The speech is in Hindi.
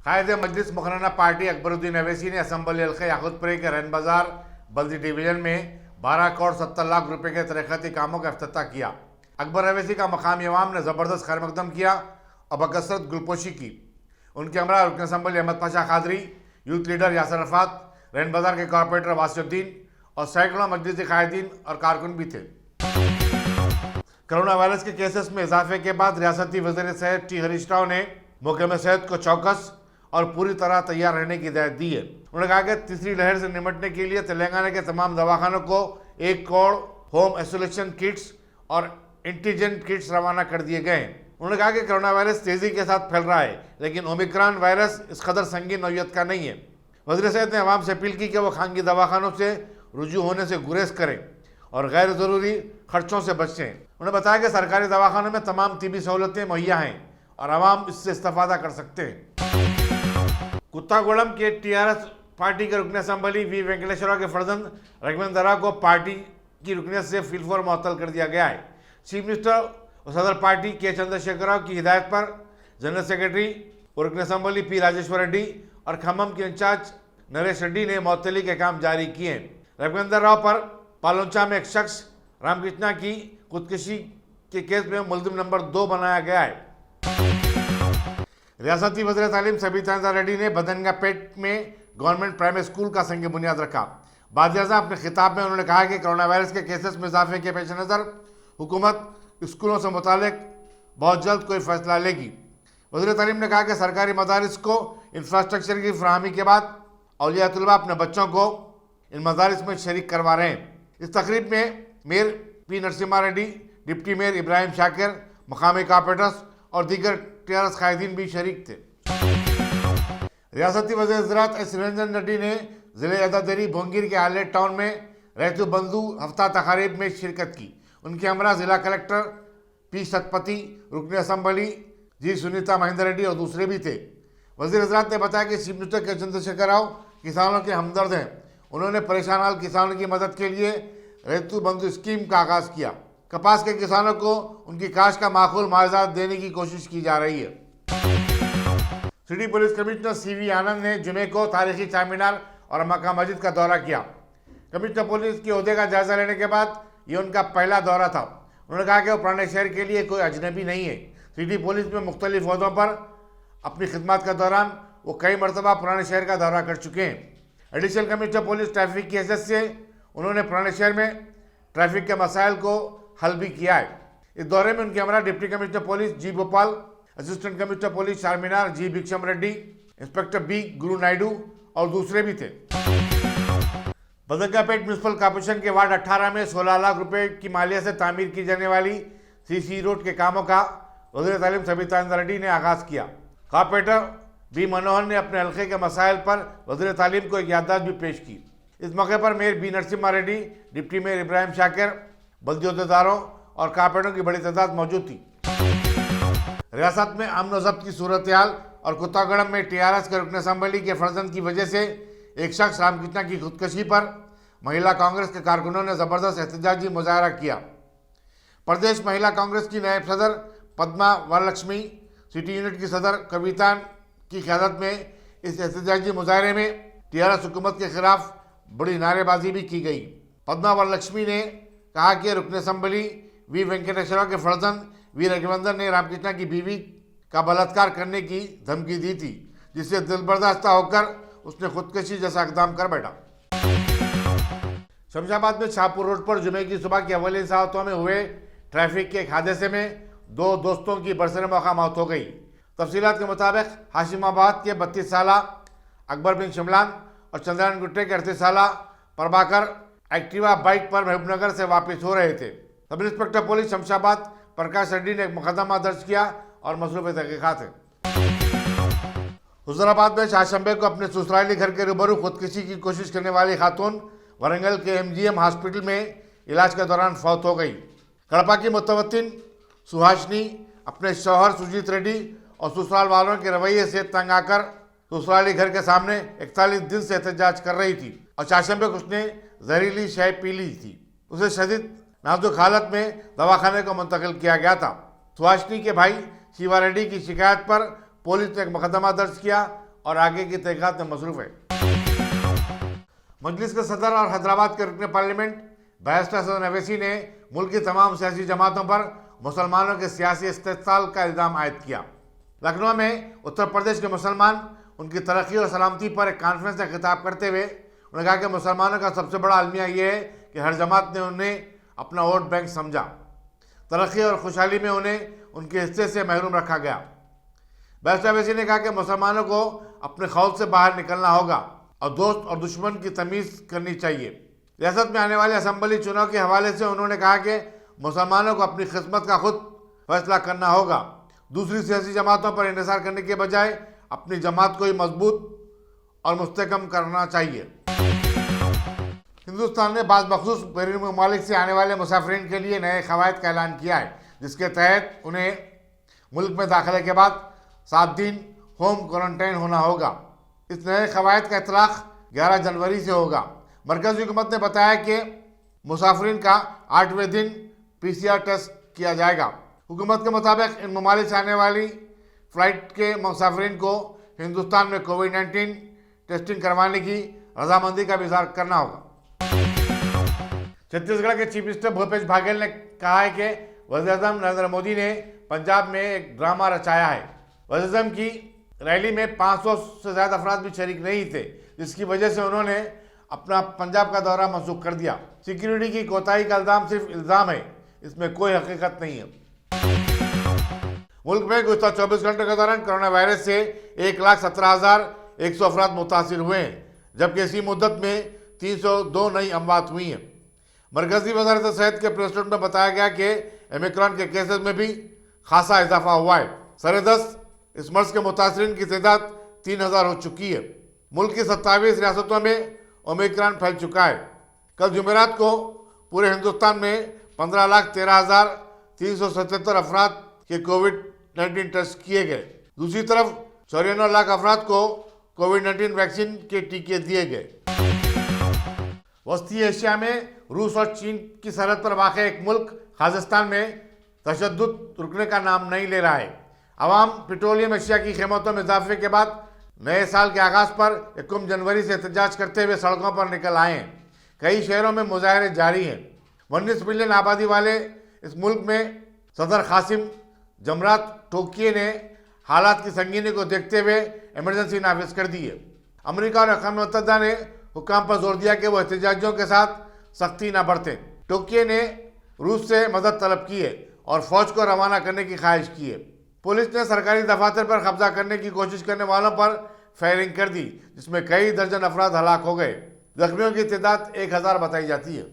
कायदे मजलिस मुखराना पार्टी अकबरुद्दीन अवैसी ने असम्बली हल्के याकूतपुरी के रैन बाजार बल्दी डिवीजन में 12 करोड़ 70 लाख रुपए के तरक्याती कामों का इफ्तिताह किया। अकबर अवैसी का मकामी अवाम ने ज़बरदस्त खैर मकदम किया और बकसरत गुलपोशी की। उनके हमरा रुकन assembly Ahmad Pasha Qadri, youth leader Yasir Arafat, Rain Bazar के कॉरपोरेटर वासिउद्दीन और सैकड़ों मजलिसी कायदीन और कारकुन भी थे। कोरोना वायरस के केसेस में इजाफे के बाद रियासती वज़ीर सेहत टी हरीश राव ने महकमे सेहत को चौकस और पूरी तरह तैयार रहने की हिदायत दी है। उन्होंने कहा कि तीसरी लहर से निपटने के लिए तेलंगाना के तमाम दवाखानों को 1 करोड़ होम आइसोलेशन किट्स और एंटीजन किट्स रवाना कर दिए गए हैं। उन्होंने कहा कि कोरोना वायरस तेजी के साथ फैल रहा है, लेकिन ओमिक्रॉन वायरस इस कदर संगीन नौयत का नहीं है। वज़ीर सेहत ने अवाम से अपील की कि वो खानगी दवाखानों से रुजू होने से गुरेज करें और गैर ज़रूरी खर्चों से बचें। उन्होंने बताया कि सरकारी दवाखानों में तमाम तिबी सहूलतें मुहैया हैं और आवाम इससे इस्तेफादा कर सकते हैं। कुत्तागुड़म के टीआरएस पार्टी के रुकन असम्बली वी वेंकटेश्वरा के फर्जंद रघुवेंद्र दरा को पार्टी की रुकनियत से फिलफोर मुअत्तल कर दिया गया है। चीफ मिनिस्टर और सदर पार्टी के चंद्रशेखर राव की हिदायत पर जनरल सेक्रेटरी और रुकन असम्बली पी राजेश्वर रेड्डी और खम्मम के इंचार्ज नरेश रेड्डी ने मुअत्तली के काम जारी किए हैं। रघुवेंद्र राव पर पालोंचा में एक शख्स रामकृष्णा की खुदकुशी के केस में मुलजिम नंबर 2 बनाया गया है। रियासती वज़ीर तालीम सबीता रेड्डी ने बदनगापेट में गवर्नमेंट प्राइमरी स्कूल का संग बुनियाद रखा। बादशाह अपने खिताब में उन्होंने कहा कि कोरोना वायरस के केसेस में इजाफे के पेश नज़र हुकूमत स्कूलों से मुतालिक बहुत जल्द कोई फैसला लेगी। वज़ीर तालीम ने कहा कि सरकारी मदारिस को इंफ्रास्ट्रक्चर की फराहमी के बाद औलिया तलबा अपने बच्चों को इन मदारिस में शरीक करवा रहे हैं। इस तकरीब में mayor P Narasimha Reddy, deputy mayor Ibrahim Shakir, मकामी कॉर्पोरेटर्स और दीगर टीआरएस कायदीन भी शरीक थे। रियासती वज़ीर ज़राअत एस निरंजन रेड्डी ने ज़िले अदादेरी भोंगीर के आलेट टाउन में रैतु बंधु हफ्ता तकारीब में शिरकत की। उनके हमरा जिला कलेक्टर पी शतपति, रुकन असम्बली जी सुनीता महेंद्र रेड्डी और दूसरे भी थे। वज़ीर ज़राअत ने बताया कि चीफ मिनिस्टर के चंद्रशेखर राव किसानों के हमदर्द हैं। उन्होंने परेशान हाल किसानों की मदद के लिए रैतु बंधु स्कीम का आगाज़ किया। कपास के किसानों को उनकी काश्त का माकूल मुआवजा देने की कोशिश की जा रही है। सिटी पुलिस कमिश्नर सीवी आनंद ने जुमे को तारीखी चारमीनार और मक्का मस्जिद का दौरा किया। कमिश्नर पुलिस के ओहदे का जायजा लेने के बाद ये उनका पहला दौरा था। उन्होंने कहा कि वो पुराने शहर के लिए कोई अजनबी नहीं है। सिटी पुलिस में मुख्तलिफ ओहदों पर अपनी खिदमत के दौरान वो कई मरतबा पुराने शहर का दौरा कर चुके हैं। एडिशनल कमिश्नर पुलिस ट्रैफिक की हैसियत से उन्होंने पुराने शहर में ट्रैफिक के मसाइल को हल भी किया है। इस दौरे में उनके हमरा deputy commissioner police G Bhopal, assistant commissioner police Charminar G Bhiksham Reddy, inspector B Guru Naidu और दूसरे भी थे। बदनगापेट म्यूनसिपल कॉर्पोरेशन के वार्ड 18 में 16 लाख रुपए की मालियत से तामीर की जाने वाली सीसी रोड के कामों का वज़ीर तालीम सबीता रेड्डी ने आगाज़ किया। कॉर्पोरेटर बी मनोहर ने अपने हल्के के मसाइल पर वज़ीर तालीम को एक याददाश्त भी पेश की। इस मौके पर mayor B Narasimha Reddy, deputy mayor Ibrahim Shakir, बल्दी अहदेदारों और कॉर्पोरेटरों की बड़ी तादाद मौजूद थी। रियासत में अमन व ज़ब्त की सूरत हाल और कुत्तागुड़म में टीआरएस के रुकन असम्बली के फर्जंद की वजह से एक शख्स रामकृष्णा की खुदकुशी पर महिला कांग्रेस के कारकुनों ने ज़बरदस्त एहतजाजी मुजाहरा किया। प्रदेश महिला कांग्रेस की नायब सदर पद्मा वरलक्ष्मी, सिटी यूनिट की सदर कविता की क़यादत में इस एहतजाजी मुजाहरे में टीआरएस हुकूमत के खिलाफ बड़ी नारेबाजी भी की गई। पद्मा वरलक्ष्मी ने कहा कि रुकन असम्बली वी वेंकटेश्वरा के फर्जंद वी रघुवेंद्र ने रामकृष्णा की बीवी का बलात्कार करने की धमकी दी थी, जिससे दिलबर्दाश्ता होकर उसने खुदकुशी जैसा इकदाम कर बैठा। शमशाबाद में शाहपुर रोड पर जुमे की सुबह की अव्वली सातों में हुए ट्रैफिक के एक हादसे में 2 दोस्तों की बरसर मौका मौत हो गई। तफसीलात के मुताबिक हाशिमाबाद के 32 साल अकबर बिन शिमलान और चंद्रायन गुट्टे के 38 साल प्रभाकर एक्टिवा बाइक पर महबूबनगर से वापस हो रहे थे। सब इंस्पेक्टर पुलिस शमशाबाद प्रकाश रेड्डी ने एक मुकदमा दर्ज किया और मसरूफ़ तहकीकात है। हुज़ूराबाद में शाशंबे को अपने ससुराली घर के रूबरू खुदकुशी की कोशिश करने वाली खातून वरंगल के एमजीएम हॉस्पिटल में इलाज के दौरान फौत हो गई। कड़पा की मुतवत्तिन सुहासिनी अपने शौहर सुजीत रेड्डी और ससुराल वालों के रवैये से तंग आकर ससुराली घर के सामने 41 दिन से एहतजाज कर रही थी और शाशंबे को उसने जहरीली शय पी ली थी। उसे शदीद नाजुक हालत में दवाखाने को मुंतकिल किया गया था। सुहासिनी के भाई शिवा रेड्डी की शिकायत पर पुलिस ने एक मुकदमा दर्ज किया और आगे की तहकीकात में मसरूफ है। मजलिस के सदर और हैदराबाद के रुकन पार्लियामेंट बैरिस्टर सदर अवैसी ने मुल्क की तमाम सियासी जमातों पर मुसलमानों के सियासी इस्तेसाल का इल्ज़ाम आयद किया। लखनऊ में उत्तर प्रदेश के मुसलमान उनकी तरक्की और सलामती पर एक कॉन्फ्रेंस में खिताब करते हुए उन्होंने कहा कि मुसलमानों का सबसे बड़ा अलमिया ये है कि हर जमात ने उन्हें अपना वोट बैंक समझा। तरक्की और खुशहाली में उन्हें उनके हिस्से से महरूम रखा गया। बैरिस्टर अवैसी ने कहा कि मुसलमानों को अपने खौफ से बाहर निकलना होगा और दोस्त और दुश्मन की तमीज़ करनी चाहिए। रियासत में आने वाले असम्बली चुनाव के हवाले से उन्होंने कहा कि मुसलमानों को अपनी किस्मत का खुद फैसला करना होगा। दूसरी सियासी जमातों पर इंतजार करने के बजाय अपनी जमात को ही मजबूत और मुस्तहकम करना चाहिए। हिंदुस्तान ने बाज़ बखसूस बैरून ममालिक से आने वाले मुसाफिरीन के लिए नए क़वायद का ऐलान किया है, जिसके तहत उन्हें मुल्क में दाखिले के बाद 7 दिन होम क्वारंटाइन होना होगा। इस नए क़वायद का इतलाक़ 11 जनवरी से होगा। मरकज़ी हुकूमत ने बताया कि मुसाफिरीन का 8वें दिन PCR टेस्ट किया जाएगा। हुकूमत के मुताबिक इन ममालिक से आने वाली फ़्लाइट के मुसाफिरीन को हिंदुस्तान में कोविड-19 टेस्टिंग करवाने की रजामंदी का भी इज़हार करना होगा। छत्तीसगढ़ के चीफ मिनिस्टर भूपेश बघेल ने कहा है कि वज़ीर-ए-आज़म नरेंद्र मोदी ने पंजाब में एक ड्रामा रचाया है। वज़ीर-ए-आज़म की रैली में 500 से ज़्यादा अफराद भी शरीक नहीं थे, जिसकी वजह से उन्होंने अपना पंजाब का दौरा मंसूख कर दिया। सिक्योरिटी की कोताही का इल्ज़ाम सिर्फ इल्ज़ाम है, इसमें कोई हकीकत नहीं है। मुल्क में गुज़श्ता 24 घंटे के दौरान कोरोना वायरस से 1,17,100 अफराद मुतासिर हुए हैं, जबकि इसी मुद्दत में 302 नई अमवात हुई हैं। मरकज़ी वज़ारत सेहत के प्रेस नोट में बताया गया कि ओमिक्रॉन के केसेस में भी खासा इजाफा हुआ है। सरेदस्त इस मर्ज के मुतासरीन की तादाद 3000 हो चुकी है। मुल्क की 27 रियासतों में ओमिक्रॉन फैल चुका है। कल जुमेरात को पूरे हिंदुस्तान में 15,13,377 अफराद के कोविड-19 टेस्ट किए गए। दूसरी तरफ 94 लाख अफराद को कोविड-19 वैक्सीन के टीके दिए गए। वस्ती एशिया में रूस और चीन की सरहद पर वाक़ एक मुल्क खाज़िस्तान में तशद्दुद रुकने का नाम नहीं ले रहा है। अवाम पेट्रोलियम अशिया की कीमतों में इजाफे के बाद नए साल के आगाज़ पर 1 जनवरी से एहतजाज करते हुए सड़कों पर निकल आए हैं। कई शहरों में मुजाहरे जारी हैं। 19 मिलियन आबादी वाले इस मुल्क में सदर कासिम जमरात टोकिए ने हालात की संगीनी को देखते हुए इमरजेंसी नाफिज कर दी है। अमेरिका और अक़वाम मुत्तहिदा ने हुक्काम पर जोर दिया कि वो एहतजाजियों के साथ सख्ती न बरतें। टोकियो ने रूस से मदद तलब की है और फौज को रवाना करने की ख्वाहिश की है। पुलिस ने सरकारी दफातर पर कब्जा करने की कोशिश करने वालों पर फायरिंग कर दी, जिसमें कई दर्जन अफराद हलाक हो गए। जख्मियों की तादाद 1000 बताई जाती है।